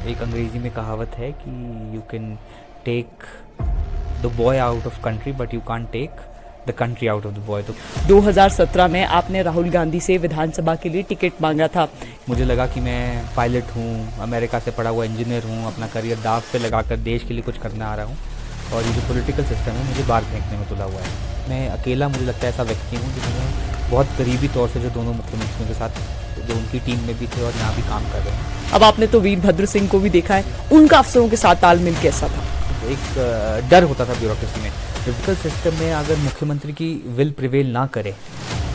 एक अंग्रेजी में कहावत है कि you can take the boy out of country but you can't take the country out of the boy. तो 2017 में आपने राहुल गांधी से विधानसभा के लिए टिकट मांगा था। मुझे लगा कि मैं पायलट हूँ, अमेरिका से पढ़ा हुआ इंजीनियर हूँ, अपना करियर दाव पे लगाकर देश के लिए कुछ करने आ रहा हूँ और ये जो पॉलिटिकल सिस्टम है मुझे बाहर फेंकने में तुला हुआ है। मैं अकेला मुझे लगता है ऐसा व्यक्ति हूँ जिन्होंने बहुत करीबी तौर से जो दोनों मुख्यमंत्रियों के साथ जो उनकी टीम में भी थे और यहाँ भी काम कर रहे हैं। अब आपने तो वीरभद्र सिंह को भी देखा है, उनका अफसरों के साथ तालमेल कैसा था? एक डर होता था ब्यूरोक्रेसी में। पॉलिटिकल सिस्टम में अगर मुख्यमंत्री की विल प्रिवेल ना करे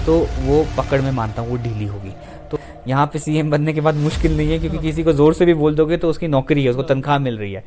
तो वो पकड़ में मानता हूँ वो ढीली होगी। तो यहाँ पे सीएम बनने के बाद मुश्किल नहीं है, क्योंकि किसी को जोर से भी बोल दोगे तो उसकी नौकरी है, उसको तनख्वाह मिल रही है।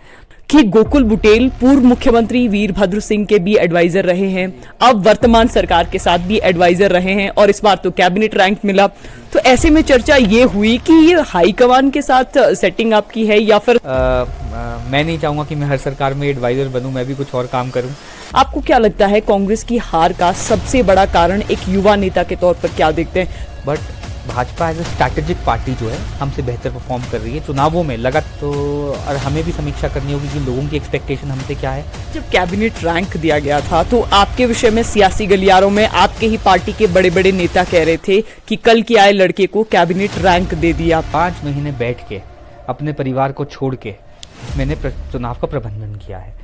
कि गोकुल बुटेल पूर्व मुख्यमंत्री वीरभद्र सिंह के भी एडवाइजर रहे हैं, अब वर्तमान सरकार के साथ भी एडवाइजर रहे हैं और इस बार तो कैबिनेट रैंक मिला। तो ऐसे में चर्चा ये हुई कि ये हाईकमान के साथ सेटिंग आपकी है या फिर मैं नहीं चाहूँगा कि मैं हर सरकार में एडवाइजर बनूँ, मैं भी कुछ और काम करूँ। आपको क्या लगता है कांग्रेस की हार का सबसे बड़ा कारण एक युवा नेता के तौर पर क्या देखते हैं? But Bhajpa as a strategic party जो है हमसे बेहतर परफॉर्म कर रही है चुनावों में लगा तो, और हमें भी समीक्षा करनी होगी कि लोगों की एक्सपेक्टेशन हमसे क्या है। जब कैबिनेट रैंक दिया गया था तो आपके विषय में सियासी गलियारों में आपके ही पार्टी के बड़े बड़े नेता कह रहे थे कि कल के आए लड़के को कैबिनेट रैंक दे दिया। 5 महीने बैठ के अपने परिवार को छोड़ के मैंने चुनाव का प्रबंधन किया है।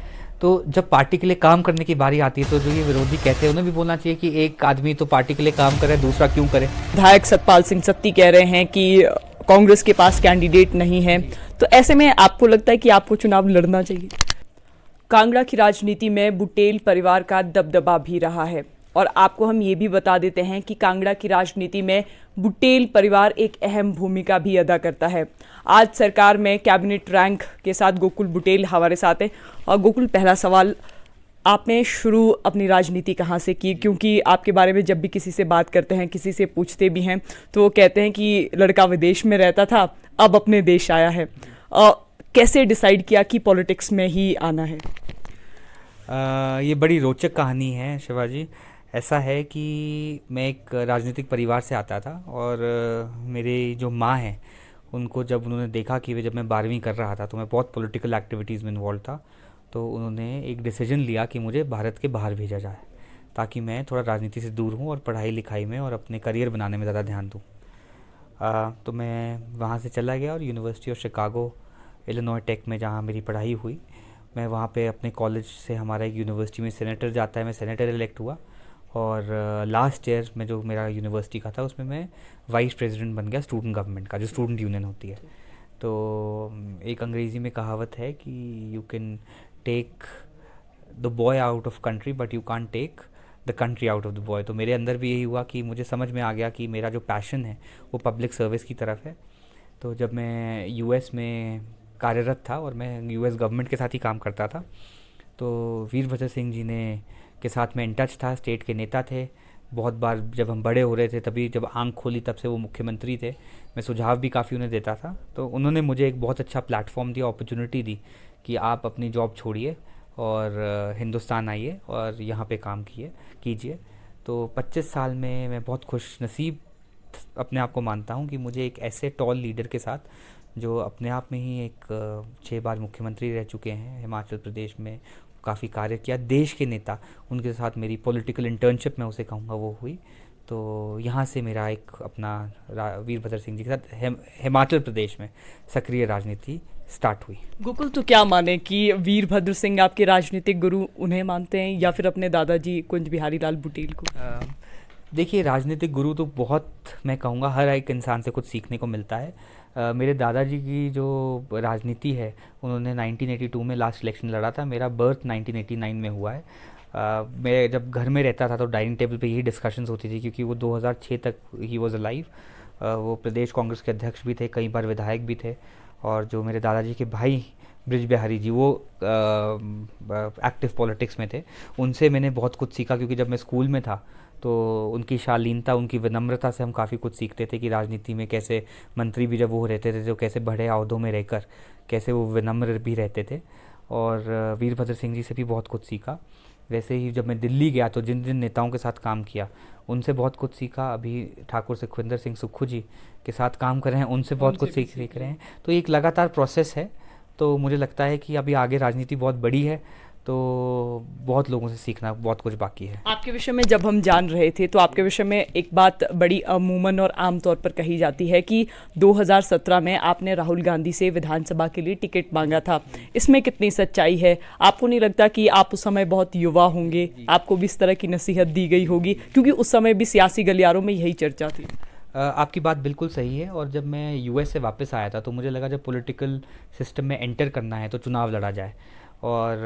तो जब पार्टी के लिए काम करने की बारी आती है तो जो ये विरोधी कहते हैं उन्हें भी बोलना चाहिए कि एक आदमी तो पार्टी के लिए काम करे, दूसरा क्यों करे। विधायक सतपाल सिंह सत्ती कह रहे हैं कि कांग्रेस के पास कैंडिडेट नहीं है, तो ऐसे में आपको लगता है कि आपको चुनाव लड़ना चाहिए? कांगड़ा की राजनीति में बुटेल परिवार का दबदबा भी रहा है और आपको हम ये भी बता देते हैं कि कांगड़ा की राजनीति में बुटेल परिवार एक अहम भूमिका भी अदा करता है। आज सरकार में कैबिनेट रैंक के साथ गोकुल बुटेल हमारे साथ है। और गोकुल, पहला सवाल, आपने शुरू अपनी राजनीति कहाँ से की? क्योंकि आपके बारे में जब भी किसी से बात करते हैं, किसी से पूछते भी हैं, तो वो कहते हैं कि लड़का विदेश में रहता था, अब अपने देश आया है। कैसे डिसाइड किया कि पॉलिटिक्स में ही आना है? ये बड़ी रोचक कहानी है शिवाजी। ऐसा है कि मैं एक राजनीतिक परिवार से आता था और मेरी जो माँ हैं उनको जब उन्होंने देखा कि जब मैं 12वीं कर रहा था तो मैं बहुत पॉलिटिकल एक्टिविटीज़ में इन्वॉल्व था, तो उन्होंने एक डिसीजन लिया कि मुझे भारत के बाहर भेजा जाए ताकि मैं थोड़ा राजनीति से दूर हूँ और पढ़ाई लिखाई में और अपने करियर बनाने में ज़्यादा ध्यान दूँ। तो मैं वहाँ से चला गया और university of Chicago Illinois tech में जहाँ मेरी पढ़ाई हुई, मैं वहाँ पे अपने कॉलेज से हमारा एक यूनिवर्सिटी में सेनेटर जाता है, मैं सेनेटर इलेक्ट हुआ और लास्ट ईयर में जो मेरा यूनिवर्सिटी का था उसमें मैं वाइस प्रेसिडेंट बन गया स्टूडेंट गवर्नमेंट का, जो स्टूडेंट यूनियन होती है। तो एक अंग्रेज़ी में कहावत है कि you can take the boy out of country but you can't take the country out of the boy. तो मेरे अंदर भी यही हुआ कि मुझे समझ में आ गया कि मेरा जो पैशन है वो पब्लिक सर्विस की तरफ है। तो जब मैं यूएस में कार्यरत था और मैं यूएस गवर्नमेंट के साथ ही काम करता था, तो वीरभद्र सिंह जी ने के साथ मैं इन टच था, स्टेट के नेता थे। बहुत बार जब हम बड़े हो रहे थे तभी जब आंख खोली तब से वो मुख्यमंत्री थे, मैं सुझाव भी काफ़ी उन्हें देता था। तो उन्होंने मुझे एक बहुत अच्छा प्लेटफॉर्म दिया, अपॉर्चुनिटी दी कि आप अपनी जॉब छोड़िए और हिंदुस्तान आइए और यहाँ पे काम कीजिए। तो 25 साल में मैं बहुत खुश नसीब अपने आप को मानता हूँ कि मुझे एक ऐसे टॉल लीडर के साथ, जो अपने आप में ही एक 6 बार मुख्यमंत्री रह चुके हैं, हिमाचल प्रदेश में काफ़ी कार्य किया, देश के नेता, उनके साथ मेरी पॉलिटिकल इंटर्नशिप मैं उसे कहूँगा वो हुई। तो यहाँ से मेरा एक अपना वीरभद्र सिंह जी के साथ हिमाचल प्रदेश में सक्रिय राजनीति स्टार्ट हुई। गोकुल, तो क्या माने कि वीरभद्र सिंह आपके राजनीतिक गुरु उन्हें मानते हैं या फिर अपने दादाजी कुंज बिहारी लाल बुटेल को? देखिए, राजनीतिक गुरु तो बहुत, मैं कहूँगा हर एक इंसान से कुछ सीखने को मिलता है। मेरे दादाजी की जो राजनीति है, उन्होंने 1982 में लास्ट इलेक्शन लड़ा था, मेरा बर्थ 1989 में हुआ है। मैं जब घर में रहता था तो डाइनिंग टेबल पे यही डिस्कशंस होती थी, क्योंकि वो 2006 तक ही वॉज अलाइव। वो प्रदेश कांग्रेस के अध्यक्ष भी थे, कई बार विधायक भी थे। और जो मेरे दादाजी के भाई ब्रिज बिहारी जी, वो एक्टिव पॉलिटिक्स में थे। उनसे मैंने बहुत कुछ सीखा, क्योंकि जब मैं स्कूल में था तो उनकी शालीनता, उनकी विनम्रता से हम काफ़ी कुछ सीखते थे कि राजनीति में कैसे मंत्री भी जब वो रहते थे तो कैसे बड़े अहदों में रहकर कैसे वो विनम्र भी रहते थे। और वीरभद्र सिंह जी से भी बहुत कुछ सीखा। वैसे ही जब मैं दिल्ली गया तो जिन जिन नेताओं के साथ काम किया उनसे बहुत कुछ सीखा। अभी ठाकुर सुखविंदर सिंह सुक्खू जी के साथ काम कर रहे हैं, उनसे बहुत कुछ सीख रहे हैं। तो एक लगातार प्रोसेस है तो मुझे लगता है कि अभी आगे राजनीति बहुत बड़ी है, तो बहुत लोगों से सीखना बहुत कुछ बाकी है। आपके विषय में जब हम जान रहे थे तो आपके विषय में एक बात बड़ी अमूमन और आम तौर पर कही जाती है कि 2017 में आपने राहुल गांधी से विधानसभा के लिए टिकट मांगा था। इसमें कितनी सच्चाई है? आपको नहीं लगता कि आप उस समय बहुत युवा होंगे, आपको भी इस तरह की नसीहत दी गई होगी, क्योंकि उस समय भी सियासी गलियारों में यही चर्चा थी। आपकी बात बिल्कुल सही है। और जब मैं यूएस से वापस आया था तो मुझे लगा जब पॉलिटिकल सिस्टम में एंटर करना है तो चुनाव लड़ा जाए। और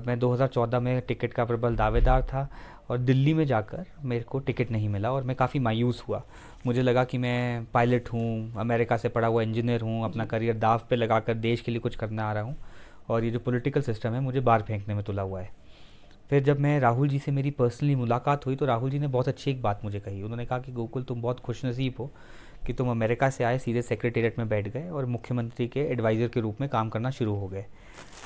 मैं 2014 में टिकट का प्रबल दावेदार था और दिल्ली में जाकर मेरे को टिकट नहीं मिला और मैं काफ़ी मायूस हुआ। मुझे लगा कि मैं पायलट हूँ, अमेरिका से पढ़ा हुआ इंजीनियर हूँ, अपना करियर दाव पे लगाकर देश के लिए कुछ करने आ रहा हूँ, और ये जो पॉलिटिकल सिस्टम है मुझे बाहर फेंकने में तुला हुआ है। फिर जब मैं राहुल जी से मेरी पर्सनली मुलाकात हुई तो राहुल जी ने बहुत अच्छी एक बात मुझे कही। उन्होंने कहा कि गोकुल, तुम बहुत खुशनसीब हो कि तुम अमेरिका से आए, सीधे सेक्रेटेरिएट में बैठ गए और मुख्यमंत्री के एडवाइज़र के रूप में काम करना शुरू हो गए।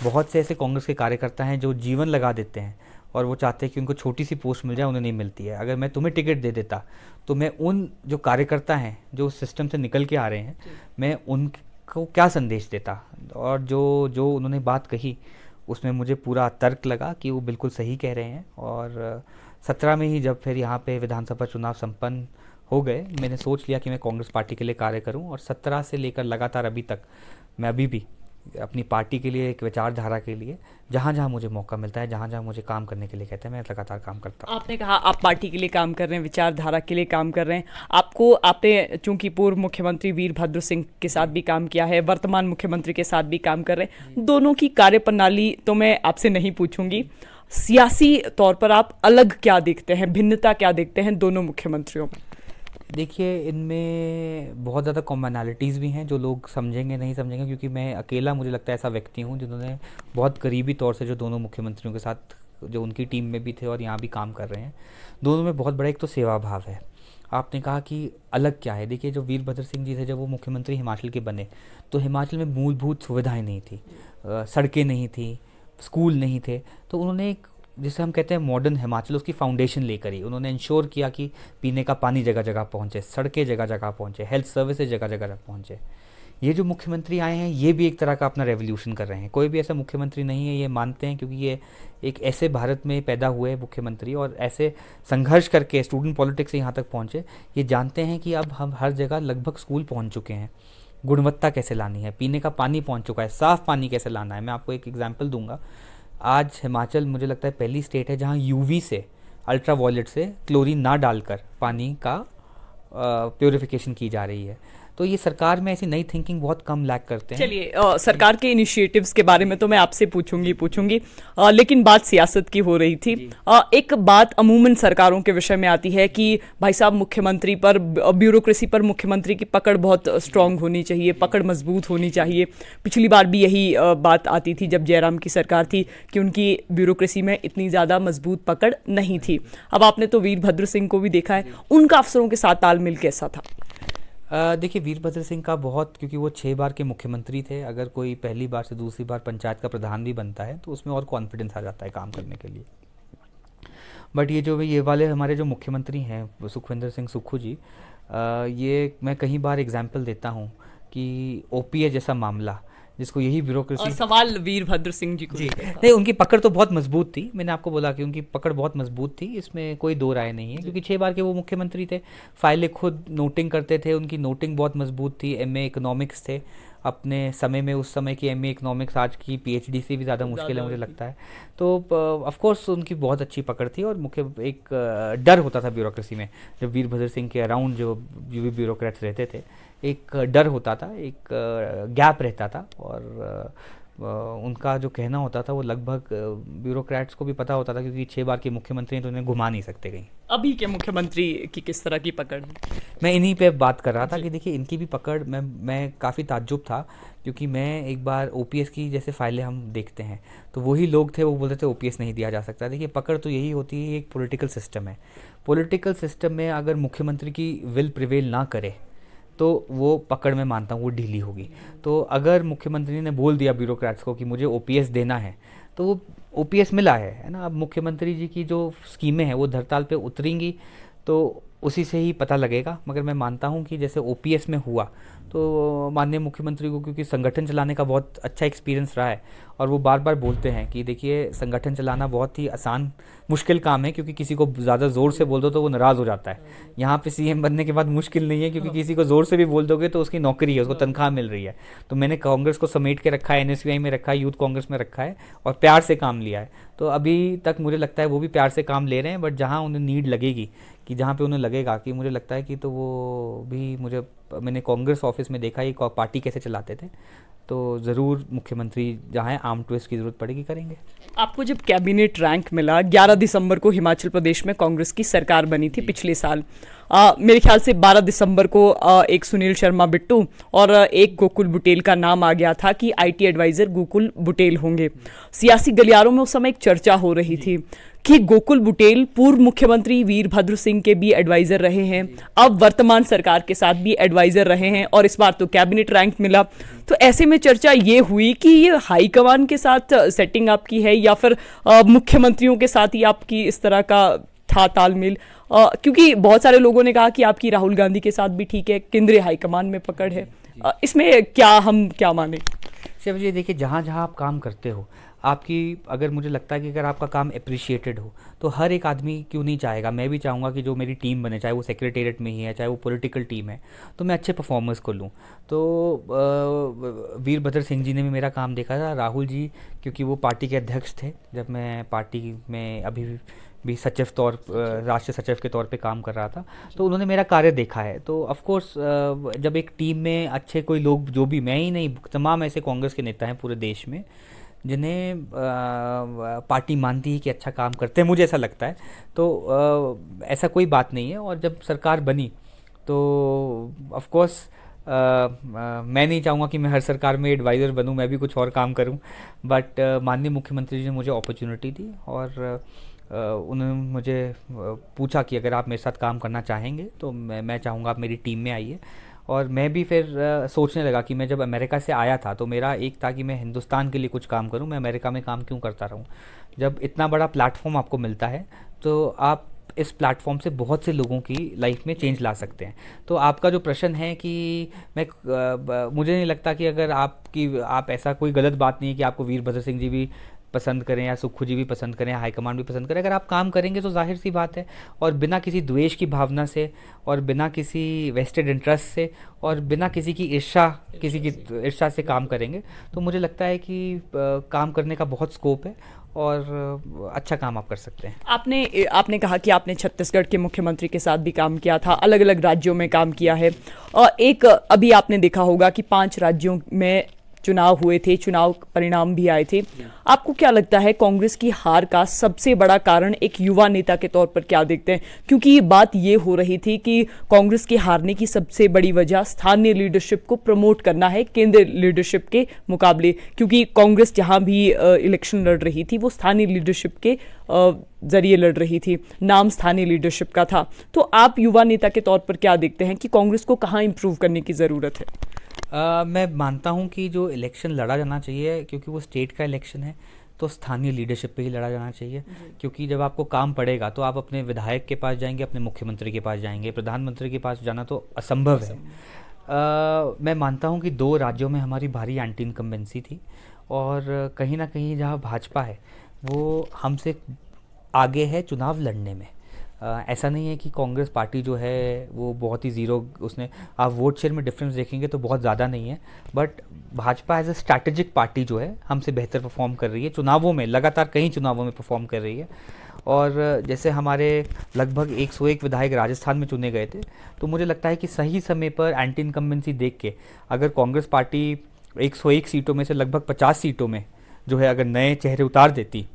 बहुत से ऐसे कांग्रेस के कार्यकर्ता हैं जो जीवन लगा देते हैं और वो चाहते हैं कि उनको छोटी सी पोस्ट मिल जाए, उन्हें नहीं मिलती है। अगर मैं तुम्हें टिकट दे देता तो मैं उन जो कार्यकर्ता हैं जो उस सिस्टम से निकल के आ रहे हैं, मैं उनको क्या संदेश देता। और जो जो उन्होंने बात कही उसमें मुझे पूरा तर्क लगा कि वो बिल्कुल सही कह रहे हैं। और 17 में ही जब फिर यहाँ पे विधानसभा चुनाव संपन्न हो गए, मैंने सोच लिया कि मैं कांग्रेस पार्टी के लिए कार्य करूं। और 17 से लेकर लगातार अभी तक मैं अभी भी अपनी पार्टी के लिए, एक विचारधारा के लिए, जहाँ जहाँ मुझे मौका मिलता है, जहाँ जहाँ मुझे काम करने के लिए कहते हैं, मैं लगातार काम करता हूँ। आपने कहा आप पार्टी के लिए काम कर रहे हैं, विचारधारा के लिए काम कर रहे हैं। आपने चूंकि पूर्व मुख्यमंत्री वीरभद्र सिंह के साथ भी काम किया है, वर्तमान मुख्यमंत्री के साथ भी काम कर रहे हैं, दोनों की कार्यप्रणाली तो मैं आपसे नहीं पूछूंगी। सियासी तौर पर आप अलग क्या देखते हैं, भिन्नता क्या देखते हैं दोनों मुख्यमंत्रियों में? देखिए, इनमें बहुत ज़्यादा कॉमनैलिटीज़ भी हैं जो लोग समझेंगे नहीं समझेंगे, क्योंकि मैं अकेला मुझे लगता है ऐसा व्यक्ति हूँ जिन्होंने बहुत करीबी तौर से जो दोनों मुख्यमंत्रियों के साथ जो उनकी टीम में भी थे और यहाँ भी काम कर रहे हैं, दोनों में बहुत बड़ा एक तो सेवा भाव है। आपने कहा कि अलग क्या है। देखिए, जो वीरभद्र सिंह जी थे, जब वो मुख्यमंत्री हिमाचल के बने तो हिमाचल में मूलभूत सुविधाएं नहीं थी, सड़कें नहीं थी, स्कूल नहीं थे। तो उन्होंने एक, जिसे हम कहते हैं मॉडर्न हिमाचल, उसकी फाउंडेशन लेकर ही उन्होंने इंश्योर किया कि पीने का पानी जगह जगह पहुँचे, सड़कें जगह जगह पहुँचे, हेल्थ सर्विसेज जगह जगह पहुँचे। ये जो मुख्यमंत्री आए हैं ये भी एक तरह का अपना रेवोल्यूशन कर रहे हैं। कोई भी ऐसा मुख्यमंत्री नहीं है, ये मानते हैं, क्योंकि ये एक ऐसे भारत में पैदा हुए मुख्यमंत्री और ऐसे संघर्ष करके स्टूडेंट पॉलिटिक्स से यहाँ तक पहुँचे। ये जानते हैं कि अब हम हर जगह लगभग स्कूल पहुँच चुके हैं, गुणवत्ता कैसे लानी है, पीने का पानी पहुँच चुका है, साफ़ पानी कैसे लाना है। मैं आपको एक एग्जाम्पल दूंगा। आज हिमाचल मुझे लगता है पहली स्टेट है जहाँ यूवी से, अल्ट्रा वायलेट से क्लोरीन ना डालकर पानी का प्योरिफिकेशन की जा रही है। तो ये सरकार में ऐसी नई थिंकिंग बहुत कम लैक करते हैं। चलिए, सरकार के इनिशिएटिव्स के बारे में तो मैं आपसे पूछूंगी, लेकिन बात सियासत की हो रही थी। एक बात अमूमन सरकारों के विषय में आती है कि भाई साहब, मुख्यमंत्री पर, ब्यूरोक्रेसी पर मुख्यमंत्री की पकड़ बहुत स्ट्रांग होनी चाहिए, पकड़ मजबूत होनी चाहिए। पिछली बार भी यही बात आती थी जब जयराम की सरकार थी कि उनकी ब्यूरोक्रेसी में इतनी ज़्यादा मजबूत पकड़ नहीं थी। अब आपने तो वीरभद्र सिंह को भी देखा है, उनका अफसरों के साथ तालमेल कैसा था? देखिए, वीरभद्र सिंह का बहुत, क्योंकि वो 6 बार के मुख्यमंत्री थे, अगर कोई पहली बार से दूसरी बार पंचायत का प्रधान भी बनता है तो उसमें और कॉन्फिडेंस आ जाता है काम करने के लिए। बट ये वाले हमारे जो मुख्यमंत्री हैं, सुखविंदर सिंह सुक्खू जी, ये मैं कई बार एग्जाम्पल देता हूँ कि ओपीएस जैसा मामला, जिसको यही ब्यूरोक्रेसी, सवाल वीरभद्र सिंह जी को जी नहीं, उनकी पकड़ तो बहुत मजबूत थी। मैंने आपको बोला कि उनकी पकड़ बहुत मजबूत थी, इसमें कोई दो राय नहीं है, क्योंकि 6 बार के वो मुख्यमंत्री थे, फाइलें खुद नोटिंग करते थे, उनकी नोटिंग बहुत मजबूत थी। एमए इकोनॉमिक्स थे अपने समय में, उस समय की एमए इकोनॉमिक्स आज की पीएचडी से भी ज़्यादा मुश्किल है मुझे लगता है। तो ऑफ कोर्स उनकी बहुत अच्छी पकड़ थी। और मुख्य एक डर होता था ब्यूरोक्रेसी में, जब वीरभद्र सिंह के अराउंड जो भी ब्यूरोक्रेट्स रहते थे, एक डर होता था, एक गैप रहता था। और उनका जो कहना होता था वो लगभग ब्यूरोक्रेट्स को भी पता होता था, क्योंकि 6 बार के मुख्यमंत्री हैं तो उन्हें घुमा नहीं सकते कहीं। अभी के मुख्यमंत्री की किस तरह की पकड़? मैं इन्हीं पे बात कर रहा था कि देखिए, इनकी भी पकड़, मैं काफ़ी ताज्जुब था, क्योंकि मैं एक बार ओपीएस की जैसे फाइलें हम देखते हैं तो वही लोग थे, वो बोलते थे ओपीएस नहीं दिया जा सकता। देखिए, पकड़ तो यही होती है, एक पॉलिटिकल सिस्टम है। पॉलिटिकल सिस्टम में अगर मुख्यमंत्री की विल प्रिवेल ना करे तो वो पकड़ में मानता हूँ वो ढीली होगी। तो अगर मुख्यमंत्री ने बोल दिया ब्यूरोक्रेट्स को कि मुझे ओपीएस देना है, तो वो ओपीएस मिला है ना। अब मुख्यमंत्री जी की जो स्कीमें हैं वो धरताल पे उतरेंगी तो उसी से ही पता लगेगा। मगर मैं मानता हूँ कि जैसे ओपीएस में हुआ, तो माननीय मुख्यमंत्री को क्योंकि संगठन चलाने का बहुत अच्छा एक्सपीरियंस रहा है, और वो बार बार बोलते हैं कि देखिए संगठन चलाना बहुत ही आसान मुश्किल काम है, क्योंकि किसी को ज़्यादा ज़ोर से बोल दो तो वो नाराज़ हो जाता है। यहाँ पे सीएम बनने के बाद मुश्किल नहीं है, क्योंकि किसी को ज़ोर से भी बोल दोगे तो उसकी नौकरी है, उसको तनख्वाह मिल रही है। तो मैंने कांग्रेस को समेट के रखा है, एनएसयूआई में रखा है, यूथ कांग्रेस में रखा है, और प्यार से काम लिया है। तो अभी तक मुझे लगता है वो भी प्यार से काम ले रहे हैं, बट जहाँ उन्हें नीड लगेगी, कि जहाँ पे उन्हें लगेगा कि मुझे लगता है कि, तो वो भी मैंने कांग्रेस ऑफिस में देखा ये पार्टी कैसे चलाते थे, तो ज़रूर मुख्यमंत्री जहाँ है आर्म ट्विस्ट की ज़रूरत पड़ेगी करेंगे। आपको जब कैबिनेट रैंक मिला, 11 दिसंबर को हिमाचल प्रदेश में कांग्रेस की सरकार बनी थी पिछले साल। मेरे ख्याल से 12 दिसंबर को एक सुनील शर्मा बिट्टू और एक गोकुल बुटेल का नाम आ गया था कि आईटी एडवाइजर गोकुल बुटेल होंगे। सियासी गलियारों में उस समय एक चर्चा हो रही थी कि गोकुल बुटेल पूर्व मुख्यमंत्री वीरभद्र सिंह के भी एडवाइजर रहे हैं, अब वर्तमान सरकार के साथ भी एडवाइजर रहे हैं, और इस बार तो कैबिनेट रैंक मिला। तो ऐसे में चर्चा ये हुई कि ये हाईकमान के साथ सेटिंग आपकी है या फिर मुख्यमंत्रियों के साथ ही आपकी इस तरह का था तालमेल, क्योंकि बहुत सारे लोगों ने कहा कि आपकी राहुल गांधी के साथ भी ठीक है, केंद्रीय हाईकमान में पकड़ है। इसमें हम क्या माने? शिव जी देखिए, जहाँ जहाँ आप काम करते हो, आपकी अगर मुझे लगता है कि अगर आपका काम अप्रिशिएटेड हो, तो हर एक आदमी क्यों नहीं चाहेगा, मैं भी चाहूँगा कि जो मेरी टीम बने, चाहे वो सेक्रेटेरिएट में ही है, चाहे वो पॉलिटिकल टीम है, तो मैं अच्छे परफॉर्मर्स को लूँ। तो वीरभद्र सिंह जी ने भी मेरा काम देखा था, राहुल जी क्योंकि वो पार्टी के अध्यक्ष थे जब मैं पार्टी में अभी भी राष्ट्रीय सचिव के तौर पे काम कर रहा था, तो उन्होंने मेरा कार्य देखा है। तो ऑफ कोर्स जब एक टीम में अच्छे कोई लोग, जो भी मैं ही नहीं, तमाम ऐसे कांग्रेस के नेता हैं पूरे देश में जिन्हें पार्टी मानती है कि अच्छा काम करते हैं, मुझे ऐसा लगता है, तो ऐसा कोई बात नहीं है। और जब सरकार बनी तो ऑफ कोर्स मैं नहीं चाहूँगा कि मैं हर सरकार में एडवाइज़र बनूँ, मैं भी कुछ और काम करूँ, बट माननीय मुख्यमंत्री जी ने मुझे अपॉर्चुनिटी दी, और उन्होंने मुझे पूछा कि अगर आप मेरे साथ काम करना चाहेंगे तो मैं चाहूँगा आप मेरी टीम में आइए। और मैं भी फिर सोचने लगा कि मैं जब अमेरिका से आया था तो मेरा एक था कि मैं हिंदुस्तान के लिए कुछ काम करूं, मैं अमेरिका में काम क्यों करता रहूं। जब इतना बड़ा प्लेटफॉर्म आपको मिलता है तो आप इस प्लेटफॉर्म से बहुत से लोगों की लाइफ में चेंज ला सकते हैं। तो आपका जो प्रश्न है कि मुझे नहीं लगता कि अगर आप ऐसा कोई गलत बात नहीं है कि आपको वीरभद्र सिंह जी भी पसंद करें या सुक्खू जी भी पसंद करें, हाईकमान भी पसंद करें, अगर आप काम करेंगे तो जाहिर सी बात है, और बिना किसी द्वेष की भावना से, और बिना किसी वेस्टेड इंटरेस्ट से, और बिना किसी की ईर्ष्या से काम करेंगे, तो मुझे लगता है कि काम करने का बहुत स्कोप है और अच्छा काम आप कर सकते हैं। आपने कहा कि आपने छत्तीसगढ़ के मुख्यमंत्री के साथ भी काम किया था, अलग अलग राज्यों में काम किया है, और अभी आपने देखा होगा कि 5 राज्यों में चुनाव हुए थे, चुनाव परिणाम भी आए थे। आपको क्या लगता है कांग्रेस की हार का सबसे बड़ा कारण एक युवा नेता के तौर पर क्या देखते हैं? क्योंकि बात ये हो रही थी कि कांग्रेस के हारने की सबसे बड़ी वजह स्थानीय लीडरशिप को प्रमोट करना है केंद्रीय लीडरशिप के मुकाबले, क्योंकि कांग्रेस जहां भी इलेक्शन लड़ रही थी वो स्थानीय लीडरशिप के जरिए लड़ रही थी, नाम स्थानीय लीडरशिप का था। तो आप युवा नेता के तौर पर क्या देखते हैं कि कांग्रेस को कहाँ इंप्रूव करने की ज़रूरत है? मैं मानता हूं कि जो इलेक्शन लड़ा जाना चाहिए, क्योंकि वो स्टेट का इलेक्शन है, तो स्थानीय लीडरशिप पे ही लड़ा जाना चाहिए। क्योंकि जब आपको काम पड़ेगा तो आप अपने विधायक के पास जाएंगे, अपने मुख्यमंत्री के पास जाएंगे, प्रधानमंत्री के पास जाना तो असंभव है। मैं मानता हूं कि 2 राज्यों में हमारी भारी एंटी इनकम्बेंसी थी, और कहीं ना कहीं जहां भाजपा है वो हमसे आगे है चुनाव लड़ने में। ऐसा नहीं है कि कांग्रेस पार्टी जो है वो बहुत ही ज़ीरो, उसने आप वोट शेयर में डिफरेंस देखेंगे तो बहुत ज़्यादा नहीं है, but Bhajpa as a strategic party जो है हमसे बेहतर परफॉर्म कर रही है चुनावों में, लगातार कई चुनावों में परफॉर्म कर रही है। और जैसे हमारे लगभग 101 विधायक राजस्थान में चुने गए थे, तो मुझे लगता है कि सही समय पर एंटी इनकम्बेंसी देख के अगर कांग्रेस पार्टी 101 सीटों में से लगभग 50 सीटों में जो है अगर नए चेहरे उतार देती,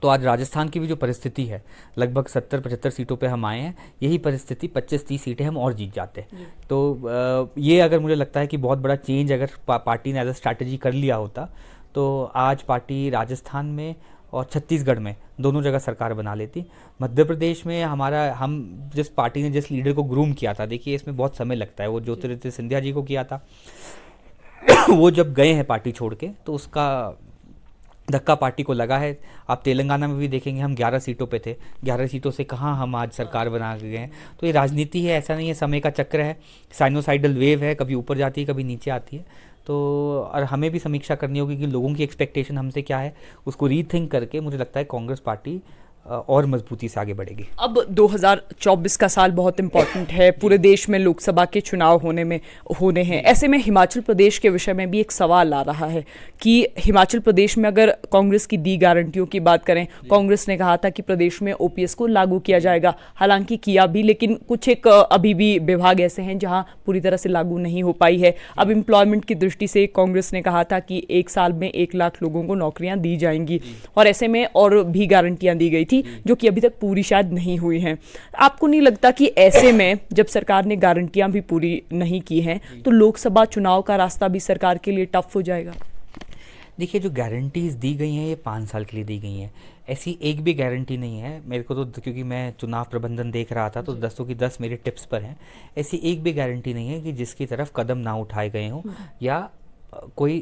तो आज राजस्थान की भी जो परिस्थिति है, लगभग 70-75 सीटों पे हम आए हैं, यही परिस्थिति 25-30 सीटें हम और जीत जाते। तो ये अगर मुझे लगता है कि बहुत बड़ा चेंज अगर पार्टी ने एज अ स्ट्रैटेजी कर लिया होता, तो आज पार्टी राजस्थान में और छत्तीसगढ़ में दोनों जगह सरकार बना लेती। मध्य प्रदेश में हम जिस पार्टी ने जिस लीडर को ग्रूम किया था, देखिए इसमें बहुत समय लगता है, वो ज्योतिरादित्य सिंधिया जी को किया था वो जब गए हैं पार्टी छोड़ के, तो उसका धक्का पार्टी को लगा है। आप तेलंगाना में भी देखेंगे, हम 11 सीटों पे थे, 11 सीटों से कहाँ हम आज सरकार बना के गए हैं। तो ये राजनीति है, ऐसा नहीं है, समय का चक्र है, साइनोसाइडल वेव है, कभी ऊपर जाती है कभी नीचे आती है। तो और हमें भी समीक्षा करनी होगी कि लोगों की एक्सपेक्टेशन हमसे क्या है, उसको रीथिंक करके मुझे लगता है कांग्रेस पार्टी और मजबूती से आगे बढ़ेगी। अब 2024 का साल बहुत इंपॉर्टेंट है, पूरे देश में लोकसभा के चुनाव होने हैं। ऐसे में हिमाचल प्रदेश के विषय में भी एक सवाल आ रहा है कि हिमाचल प्रदेश में अगर कांग्रेस की दी गारंटियों की बात करें, कांग्रेस ने कहा था कि प्रदेश में ओपीएस को लागू किया जाएगा, हालांकि किया भी, लेकिन कुछ एक अभी भी विभाग ऐसे हैं जहां पूरी तरह से लागू नहीं हो पाई है। अब एम्प्लॉयमेंट की दृष्टि से कांग्रेस ने कहा था कि 1 साल में 1 लाख लोगों को नौकरियां दी जाएंगी, और ऐसे में और भी गारंटियां दी गई थी जो कि अभी तक पूरी शायद नहीं हुई हैं। आपको नहीं लगता कि ऐसे में जब सरकार ने गारंटियां भी पूरी नहीं की हैं तो लोकसभा चुनाव का रास्ता भी सरकार के लिए टफ हो जाएगा? देखिए, जो गारंटीज़ दी गई हैं ये 5 साल के लिए दी गई हैं, ऐसी एक भी गारंटी नहीं है मेरे को तो, क्योंकि मैं चुनाव प्रबंधन देख रहा था तो 10 की 10 मेरे टिप्स पर हैं। ऐसी एक भी गारंटी नहीं है कि जिसकी तरफ कदम ना उठाए गए हों या कोई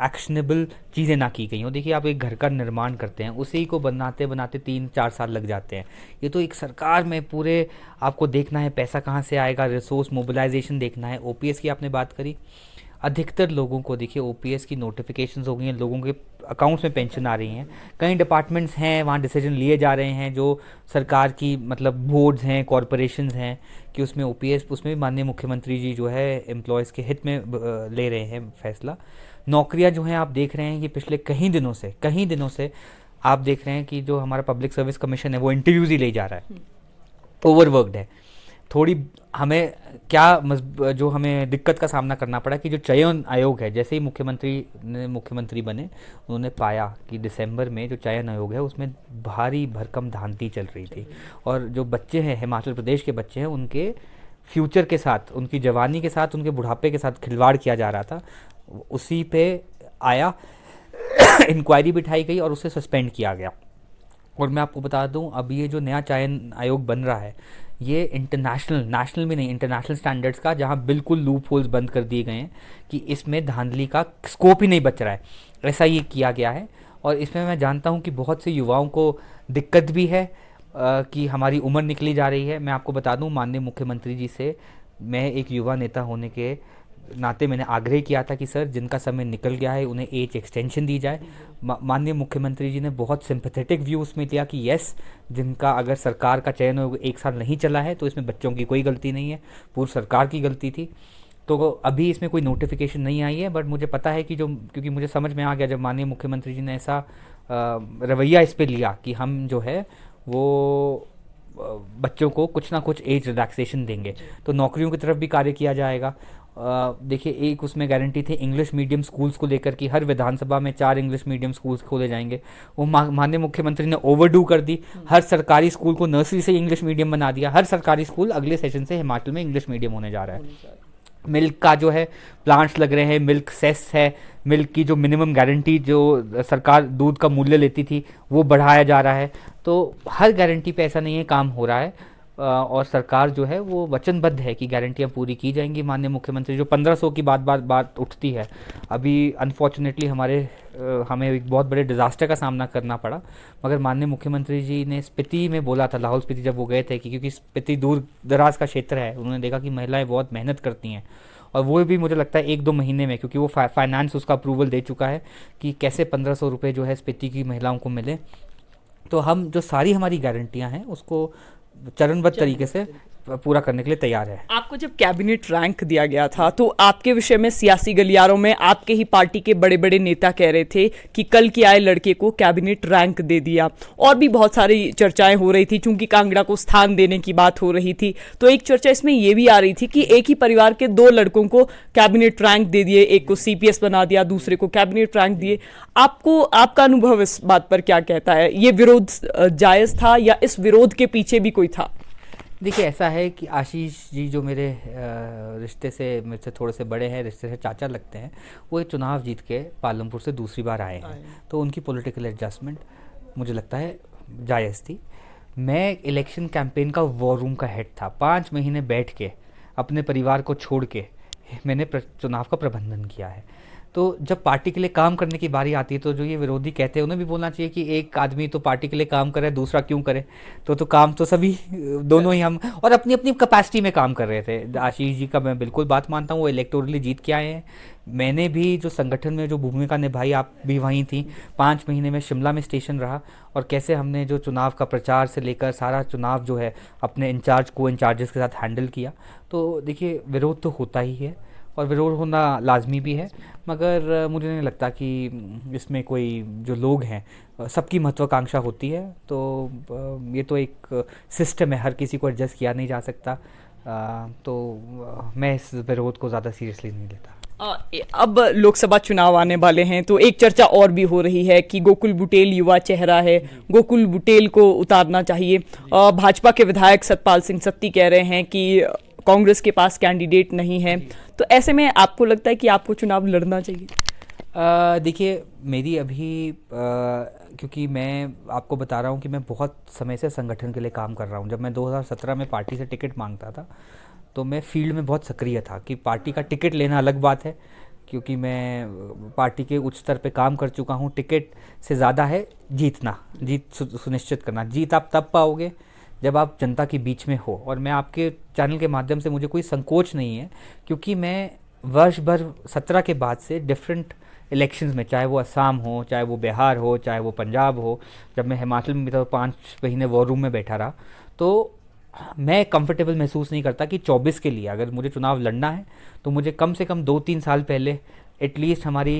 एक्शनेबल चीज़ें ना की गई हों। देखिए, आप एक घर का निर्माण करते हैं, उसी को बनाते बनाते 3-4 साल लग जाते हैं। ये तो एक सरकार में पूरे आपको देखना है पैसा कहाँ से आएगा, रिसोर्स मोबिलाइजेशन देखना है। ओपीएस की आपने बात करी, अधिकतर लोगों को देखिए ओपीएस की नोटिफिकेशंस हो गई हैं, लोगों के अकाउंट्स में पेंशन आ रही हैं। कई डिपार्टमेंट्स हैं वहाँ डिसीजन लिए जा रहे हैं जो सरकार की मतलब बोर्ड्स हैं, कॉरपोरेशंस हैं, कि उसमें ओपीएस, उसमें भी माननीय मुख्यमंत्री जी जो है एम्प्लॉयज़ के हित में ले रहे हैं फैसला। नौकरियाँ जो हैं आप देख रहे हैं कि पिछले कई दिनों से आप देख रहे हैं कि जो हमारा पब्लिक सर्विस कमीशन है वो इंटरव्यूज़ ही ले जा रहा है, ओवरवर्कड है। थोड़ी हमें जो हमें दिक्कत का सामना करना पड़ा कि जो चयन आयोग है, जैसे ही मुख्यमंत्री बने उन्होंने पाया कि दिसंबर में जो चयन आयोग है उसमें भारी भरकम धांधली चल रही थी, और जो बच्चे हैं हिमाचल प्रदेश के बच्चे हैं उनके फ्यूचर के साथ, उनकी जवानी के साथ, उनके बुढ़ापे के साथ खिलवाड़ किया जा रहा था। उसी पे आया इंक्वायरी बिठाई गई और उसे सस्पेंड किया गया। और मैं आपको बता दूं, अब ये जो नया चयन आयोग बन रहा है ये नेशनल में नहीं, इंटरनेशनल स्टैंडर्ड्स का, जहां बिल्कुल लूप होल्स बंद कर दिए गए हैं कि इसमें धांधली का स्कोप ही नहीं बच रहा है, ऐसा ये किया गया है। और इसमें मैं जानता हूं कि बहुत से युवाओं को दिक्कत भी है कि हमारी उम्र निकली जा रही है। मैं आपको बता दूं, माननीय मुख्यमंत्री जी से मैं एक युवा नेता होने के नाते मैंने आग्रह किया था कि सर, जिनका समय निकल गया है उन्हें एज एक्सटेंशन दी जाए। माननीय मुख्यमंत्री जी ने बहुत सिंपैथेटिक व्यू उसमें दिया कि यस, जिनका अगर सरकार का चयन 1 साल नहीं चला है तो इसमें बच्चों की कोई गलती नहीं है, पूर्व सरकार की गलती थी। तो अभी इसमें कोई नोटिफिकेशन नहीं आई है, बट मुझे पता है कि क्योंकि मुझे समझ में आ गया जब माननीय मुख्यमंत्री जी ने ऐसा रवैया इस पर लिया कि हम जो है वो बच्चों को कुछ ना कुछ एज रिलैक्सेशन देंगे, तो नौकरियों की तरफ भी कार्य किया जाएगा। देखिए, एक उसमें गारंटी थी इंग्लिश मीडियम स्कूल्स को लेकर कि हर विधानसभा में 4 इंग्लिश मीडियम स्कूल्स खोले जाएंगे। वो माननीय मुख्यमंत्री ने ओवरडू कर दी, हर सरकारी स्कूल को नर्सरी से इंग्लिश मीडियम बना दिया। हर सरकारी स्कूल अगले सेशन से हिमाचल में इंग्लिश मीडियम होने जा रहा है। मिल्क का जो है प्लांट्स लग रहे हैं, मिल्क सेस है, मिल्क की जो मिनिमम गारंटी जो सरकार दूध का मूल्य लेती थी वो बढ़ाया जा रहा है। तो हर गारंटी पे ऐसा नहीं है, काम हो रहा है और सरकार जो है वो वचनबद्ध है कि गारंटियाँ पूरी की जाएंगी। माननीय मुख्यमंत्री जो 1500 की बात उठती है, अभी अनफॉर्चुनेटली हमें एक बहुत बड़े डिज़ास्टर का सामना करना पड़ा, मगर माननीय मुख्यमंत्री जी ने स्पीति में बोला था, लाहौल स्पीति जब वो गए थे, कि क्योंकि स्पीति दूर दराज का क्षेत्र है, उन्होंने देखा कि महिलाएं बहुत मेहनत करती हैं, और वो भी मुझे लगता है 1-2 महीने में, क्योंकि वो फाइनेंस उसका अप्रूवल दे चुका है कि कैसे 1500 रुपये जो है स्पीति की महिलाओं को मिले। तो हम जो सारी हमारी गारंटियाँ हैं उसको चरणबद्ध तरीके से पूरा करने के लिए तैयार है। आपको जब कैबिनेट रैंक दिया गया था तो आपके विषय में सियासी गलियारों में आपके ही पार्टी के बड़े बड़े नेता कह रहे थे कि कल के आए लड़के को कैबिनेट रैंक दे दिया, और भी बहुत सारी चर्चाएं हो रही थी, चूंकि कांगड़ा को स्थान देने की बात हो रही थी। तो एक चर्चा इसमें यह भी आ रही थी कि एक ही परिवार के 2 लड़कों को कैबिनेट रैंक दे दिए, एक को सीपीएस बना दिया, दूसरे को कैबिनेट रैंक दिए। आपका अनुभव इस बात पर क्या कहता है? ये विरोध जायज था या इस विरोध के पीछे भी कोई था? देखिए, ऐसा है कि आशीष जी जो मेरे रिश्ते से मेरे से थोड़े से बड़े हैं, रिश्ते से चाचा लगते हैं, वो एक चुनाव जीत के पालमपुर से दूसरी बार आए हैं, तो उनकी पॉलिटिकल एडजस्टमेंट मुझे लगता है जायज़ थी। मैं इलेक्शन कैंपेन का वॉर रूम का हेड था, 5 महीने बैठ के अपने परिवार को छोड़ के मैंने चुनाव का प्रबंधन किया है। तो जब पार्टी के लिए काम करने की बारी आती है तो जो ये विरोधी कहते हैं उन्हें भी बोलना चाहिए कि एक आदमी तो पार्टी के लिए काम करे, दूसरा क्यों करे। तो काम तो सभी दोनों ही हम और अपनी अपनी कैपेसिटी में काम कर रहे थे। आशीष जी का मैं बिल्कुल बात मानता हूँ, वो इलेक्टोरली जीत के आए हैं। मैंने भी जो संगठन में जो भूमिका निभाई, आप भी वहीं थी, 5 महीने में शिमला में स्टेशन रहा और कैसे हमने जो चुनाव का प्रचार से लेकर सारा चुनाव जो है अपने इंचार्ज को इंचार्जेस के साथ हैंडल किया। तो देखिए विरोध तो होता ही है और विरोध होना लाजमी भी है, मगर मुझे नहीं लगता कि इसमें कोई जो लोग हैं सबकी महत्वाकांक्षा होती है। तो ये तो एक सिस्टम है, हर किसी को एडजस्ट किया नहीं जा सकता। तो मैं इस विरोध को ज़्यादा सीरियसली नहीं लेता। अब लोकसभा चुनाव आने वाले हैं तो एक चर्चा और भी हो रही है कि गोकुल बुटेल युवा चेहरा है, गोकुल बुटेल को उतारना चाहिए। भाजपा के विधायक सतपाल सिंह सत्ती कह रहे हैं कि कांग्रेस के पास कैंडिडेट नहीं है, तो ऐसे में आपको लगता है कि आपको चुनाव लड़ना चाहिए? देखिए मेरी अभी क्योंकि मैं आपको बता रहा हूँ कि मैं बहुत समय से संगठन के लिए काम कर रहा हूँ। जब मैं 2017 में पार्टी से टिकट मांगता था तो मैं फील्ड में बहुत सक्रिय था कि पार्टी का टिकट लेना अलग बात है, क्योंकि मैं पार्टी के उच्च स्तर पे काम कर चुका हूँ। टिकट से ज़्यादा है जीतना, जीत सुनिश्चित करना। जीत आप तब पाओगे जब आप जनता के बीच में हो, और मैं आपके चैनल के माध्यम से, मुझे कोई संकोच नहीं है क्योंकि मैं वर्ष भर 17 के बाद से डिफरेंट इलेक्शंस में, चाहे वो असम हो, चाहे वो बिहार हो, चाहे वो पंजाब हो, जब मैं हिमाचल में भी था 5 महीने वॉर रूम में बैठा रहा, तो मैं कंफर्टेबल महसूस नहीं करता कि 24 के लिए अगर मुझे चुनाव लड़ना है तो मुझे कम से कम 2-3 साल पहले एटलीस्ट हमारी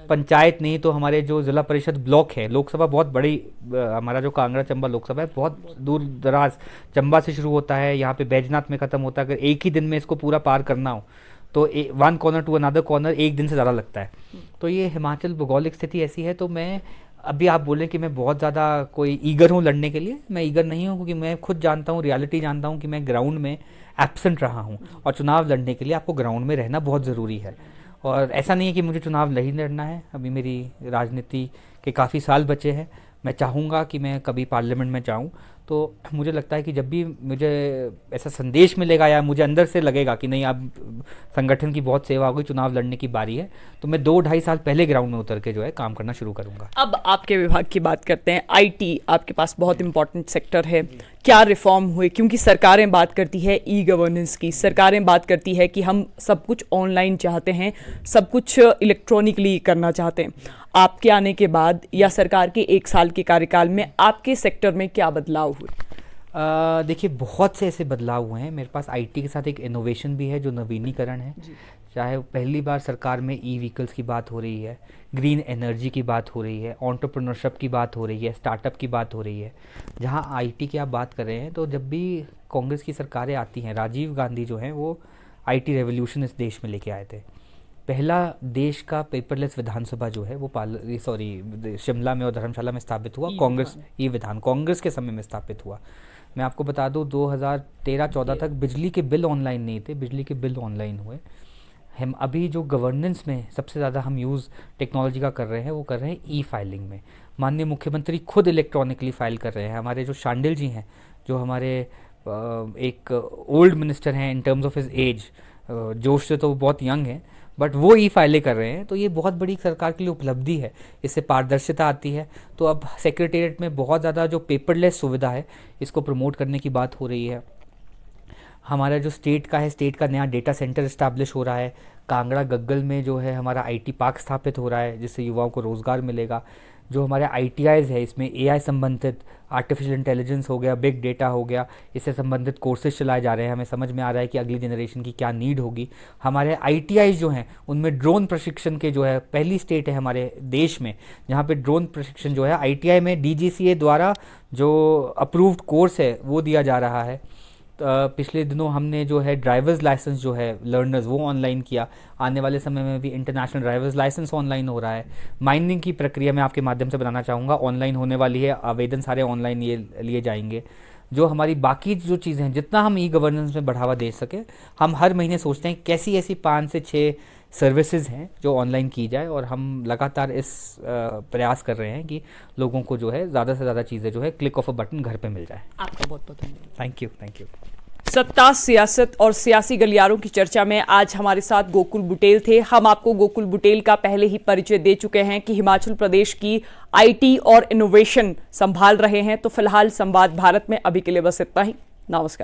पंचायत नहीं तो हमारे जो ज़िला परिषद ब्लॉक है, लोकसभा बहुत बड़ी, हमारा जो कांगड़ा चंबा लोकसभा है बहुत दूर दराज, चंबा से शुरू होता है, यहाँ पे बैजनाथ में ख़त्म होता है। अगर एक ही दिन में इसको पूरा पार करना हो तो 1 कॉर्नर टू अनदर कॉर्नर एक दिन से ज़्यादा लगता है। तो ये हिमाचल भौगोलिक स्थिति ऐसी है। तो मैं अभी आप बोलें कि मैं बहुत ज़्यादा कोई ईगर हूँ लड़ने के लिए, मैं ईगर नहीं हूँ, क्योंकि मैं खुद जानता हूँ, रियलिटी जानता हूँ कि मैं ग्राउंड में एब्सेंट रहा हूँ और चुनाव लड़ने के लिए आपको ग्राउंड में रहना बहुत ज़रूरी है। और ऐसा नहीं है कि मुझे चुनाव नहीं लड़ना है, अभी मेरी राजनीति के काफ़ी साल बचे हैं। मैं चाहूँगा कि मैं कभी पार्लियामेंट में जाऊँ, तो मुझे लगता है कि जब भी मुझे ऐसा संदेश मिलेगा या मुझे अंदर से लगेगा कि नहीं अब संगठन की बहुत सेवा हो गई, चुनाव लड़ने की बारी है, तो मैं 2-2.5 साल पहले ग्राउंड में उतर के जो है काम करना शुरू करूँगा। अब आपके विभाग की बात करते हैं। आईटी आपके पास बहुत इंपॉर्टेंट सेक्टर है, क्या रिफॉर्म हुए? क्योंकि सरकारें बात करती है ई गवर्नेंस की, सरकारें बात करती है कि हम सब कुछ ऑनलाइन चाहते हैं, सब कुछ इलेक्ट्रॉनिकली करना चाहते हैं। आपके आने के बाद या सरकार के 1 साल के कार्यकाल में आपके सेक्टर में क्या बदलाव हुए? देखिए बहुत से ऐसे बदलाव हुए हैं। मेरे पास आईटी के साथ एक इनोवेशन भी है जो नवीनीकरण है। चाहे पहली बार सरकार में ई व्हीकल्स की बात हो रही है, ग्रीन एनर्जी की बात हो रही है, एंटरप्रेन्योरशिप की बात हो रही है, स्टार्टअप की बात हो रही है। जहाँ आईटी की आप बात कर रहे हैं, तो जब भी कांग्रेस की सरकारें आती हैं, राजीव गांधी जो हैं वो आईटी रेवोल्यूशन इस देश में लेके आए थे। पहला देश का पेपरलेस विधानसभा जो है वो शिमला में और धर्मशाला में स्थापित हुआ। कांग्रेस के समय में स्थापित हुआ। मैं आपको बता दूं 2013-14 तक बिजली के बिल ऑनलाइन नहीं थे, बिजली के बिल ऑनलाइन हुए। हम अभी जो गवर्नेंस में सबसे ज़्यादा हम यूज़ टेक्नोलॉजी का कर रहे हैं वो कर रहे हैं ई फाइलिंग में। माननीय मुख्यमंत्री खुद इलेक्ट्रॉनिकली फाइल कर रहे हैं। हमारे जो शांडिल जी हैं, जो हमारे एक ओल्ड मिनिस्टर हैं in terms of his age, जोश से तो वो बहुत यंग हैं, बट वो ई फाइलें कर रहे हैं। तो ये बहुत बड़ी सरकार के लिए उपलब्धि है, इससे पारदर्शिता आती है। तो अब सेक्रेटेरिएट में बहुत ज़्यादा जो पेपरलेस सुविधा है इसको प्रमोट करने की बात हो रही है। हमारा जो स्टेट का है, स्टेट का नया डेटा सेंटर इस्टेब्लिश हो रहा है। कांगड़ा गग्गल में जो है हमारा आईटी पार्क स्थापित हो रहा है, जिससे युवाओं को रोज़गार मिलेगा। जो हमारे आईटीआईज़ है, इसमें एआई संबंधित, आर्टिफिशियल इंटेलिजेंस हो गया, बिग डेटा हो गया, इससे संबंधित कोर्सेज चलाए जा रहे हैं। हमें समझ में आ रहा है कि अगली जनरेशन की क्या नीड होगी। हमारे आईटीआईज़ जो हैं उनमें ड्रोन प्रशिक्षण के जो है पहली स्टेट है हमारे देश में जहाँ पे ड्रोन प्रशिक्षण जो है आईटीआई में डीजीसीए द्वारा जो अप्रूव्ड कोर्स है वो दिया जा रहा है। पिछले दिनों हमने जो है ड्राइवर्स लाइसेंस जो है लर्नर्स वो ऑनलाइन किया। आने वाले समय में भी इंटरनेशनल ड्राइवर्स लाइसेंस ऑनलाइन हो रहा है। माइनिंग की प्रक्रिया मैं आपके माध्यम से बताना चाहूँगा, ऑनलाइन होने वाली है। आवेदन सारे ऑनलाइन लिए जाएंगे। जो हमारी बाकी जो चीज़ें हैं, जितना हम ई गवर्नेंस में बढ़ावा दे सके, हम हर महीने सोचते हैं कैसी ऐसी 5 से 6 सर्विसेज हैं जो ऑनलाइन की जाए, और हम लगातार इस प्रयास कर रहे हैं कि लोगों को जो है ज़्यादा से ज़्यादा चीज़ें जो है क्लिक ऑफ अ बटन घर पे मिल जाए। आपका बहुत बहुत धन्यवाद। Thank you. सत्ता, सियासत और सियासी गलियारों की चर्चा में आज हमारे साथ गोकुल बुटेल थे। हम आपको गोकुल बुटेल का पहले ही परिचय दे चुके हैं कि हिमाचल प्रदेश की आईटी और इनोवेशन संभाल रहे हैं। तो फिलहाल संवाद भारत में अभी के लिए बस इतना ही। नमस्कार।